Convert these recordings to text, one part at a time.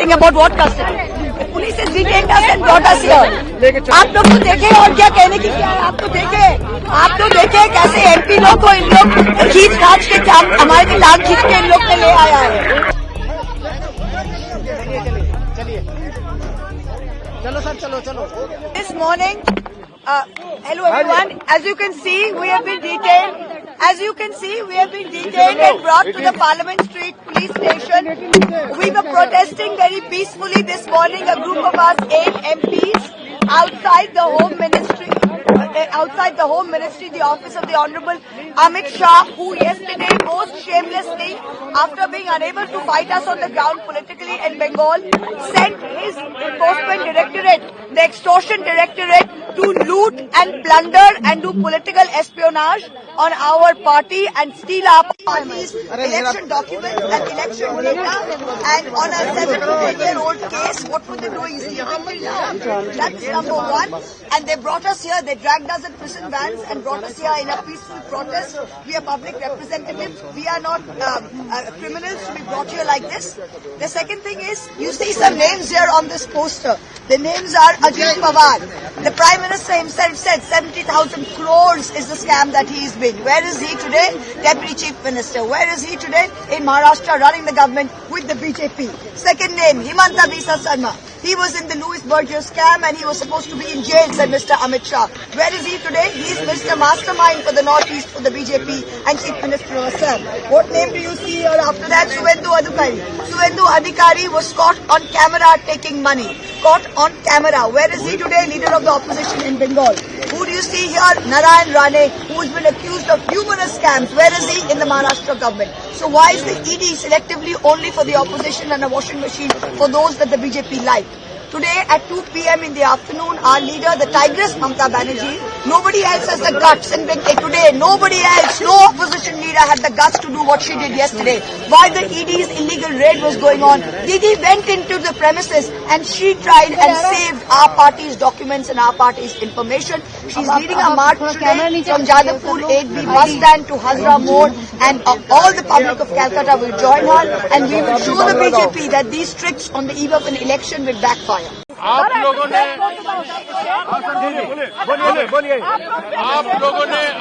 talking about what custody? The police has detained us and brought us here. आप लोग तो देखे और क्या कहने की क्या है, आप तो देखे कैसे एमपी लोग को इन लोग खींच खाच के हमारे टांग खींच के इन लोग ने ले आया है। चलो सर, चलो। This morning, hello everyone. As you can see, we have been detained. And brought to the Parliament Street police station. We were protesting very peacefully this morning. A group of us, 8 MPs, outside the Home Ministry, the office of the Honorable Amit Shah, who yesterday most shamelessly, after being unable to fight us on the ground politically in Bengal, sent his enforcement directorate, the extortion directorate, to loot and plunder and do political espionage on our party and steal our party's election documents and election data. And on a 7 to 10-year-old case, what were they doing? That's number one. And they brought us here, they dragged us in prison vans and brought us here in a peaceful protest. We are public representatives. We are not criminals to be brought here like this. The second thing is, you see some names here on this poster. The names are Ajit Pawar. The Prime Minister himself said 70,000 crores is the scam that he has been. Where is he today? Deputy Chief Minister. Where is he today? In Maharashtra, running the government with the BJP. Second name, Himanta Bisa Sarma. He was in the Louis Berger scam and he was supposed to be in jail, said Mr. Amit Shah. Where is he today? He is Mr. Mastermind for the Northeast for the BJP and Chief Minister of Assam. What name do you see here after that? Suvendu Adhikari. Suvendu Adhikari was caught on camera taking money. Caught on camera. Where is he today? Leader of the opposition in Bengal. Who do you see here? Narayan Rane, who has been accused of numerous scams. Where is he? In the Maharashtra government. So why is the ED selectively only for the opposition and a washing machine for those that the BJP like? Today at 2 p.m. in the afternoon, our leader, the Tigress Mamata Banerjee, nobody else has the guts. And today, nobody else, no opposition leader had the guts to do what she did yesterday. While the ED's illegal raid was going on, Didi went into the premises and she tried and saved our party's documents and our party's information. She's leading a march today from Jadavpur 8B bus stand to Hazra Mode, and all the public of Calcutta will join her, and we will show the BJP that these tricks on the eve of an election will backfire. आप लोगों ने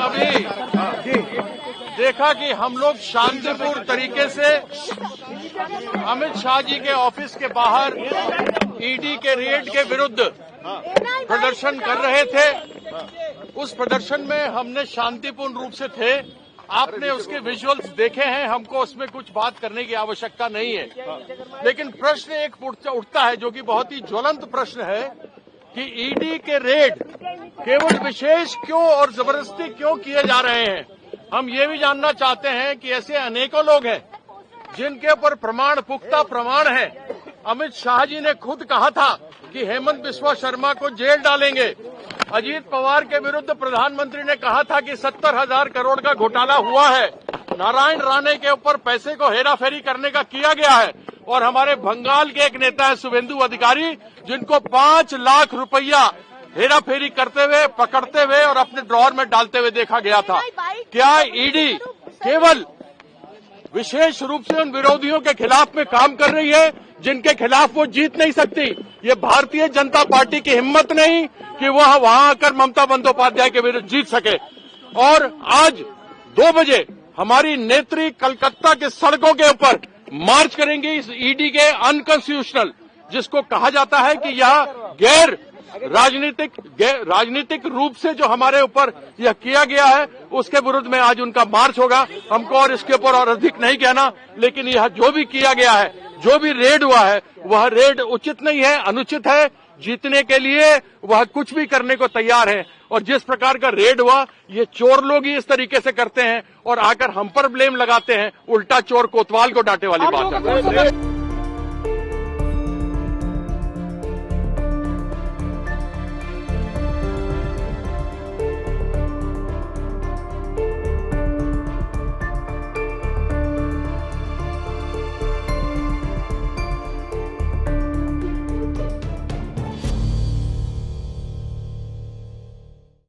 अभी देखा कि हम लोग शांतिपूर्ण तरीके से अमित शाह जी के ऑफिस के बाहर ईडी के रेड के विरुद्ध प्रदर्शन कर रहे थे। उस प्रदर्शन में हमने शांतिपूर्ण रूप से थे। आपने उसके विजुअल्स देखे हैं, हमको उसमें कुछ बात करने की आवश्यकता नहीं है। लेकिन प्रश्न एक उठता है जो कि बहुत ही ज्वलंत प्रश्न है कि ईडी के रेड केवल विशेष क्यों और जबरदस्ती क्यों किए जा रहे हैं। हम ये भी जानना चाहते हैं कि ऐसे अनेकों लोग हैं जिनके ऊपर पुख्ता प्रमाण है। अमित शाह जी ने खुद कहा था कि हेमंत बिस्वा शर्मा को जेल डालेंगे। अजीत पवार के विरुद्ध प्रधानमंत्री ने कहा था कि 70,000 करोड़ का घोटाला हुआ है। नारायण राणे के ऊपर पैसे को हेराफेरी करने का किया गया है। और हमारे बंगाल के एक नेता है सुवेंदु अधिकारी, जिनको 5 लाख रुपया हेराफेरी करते हुए, पकड़ते हुए और अपने ड्रॉर में डालते हुए देखा गया था। क्या ईडी केवल विशेष रूप से उन विरोधियों के खिलाफ में काम कर रही है जिनके खिलाफ वो जीत नहीं सकती? ये भारतीय जनता पार्टी की हिम्मत नहीं कि वह वहां आकर ममता बंदोपाध्याय के विरुद्ध जीत सके। और आज 2 बजे हमारी नेत्री कलकत्ता के सड़कों के ऊपर मार्च करेंगे इस ईडी के अनकॉन्स्टिट्यूशनल, जिसको कहा जाता है कि यह गैर राजनीतिक रूप से जो हमारे ऊपर यह किया गया है, उसके विरुद्ध में आज उनका मार्च होगा। हमको और इसके ऊपर और अधिक नहीं कहना, लेकिन यह जो भी किया गया है, जो भी रेड हुआ है, वह रेड उचित नहीं है, अनुचित है। जीतने के लिए वह कुछ भी करने को तैयार है। और जिस प्रकार का रेड हुआ, ये चोर लोग ही इस तरीके से करते हैं और आकर हम पर ब्लेम लगाते हैं। उल्टा चोर कोतवाल को डांटे वाली बात है।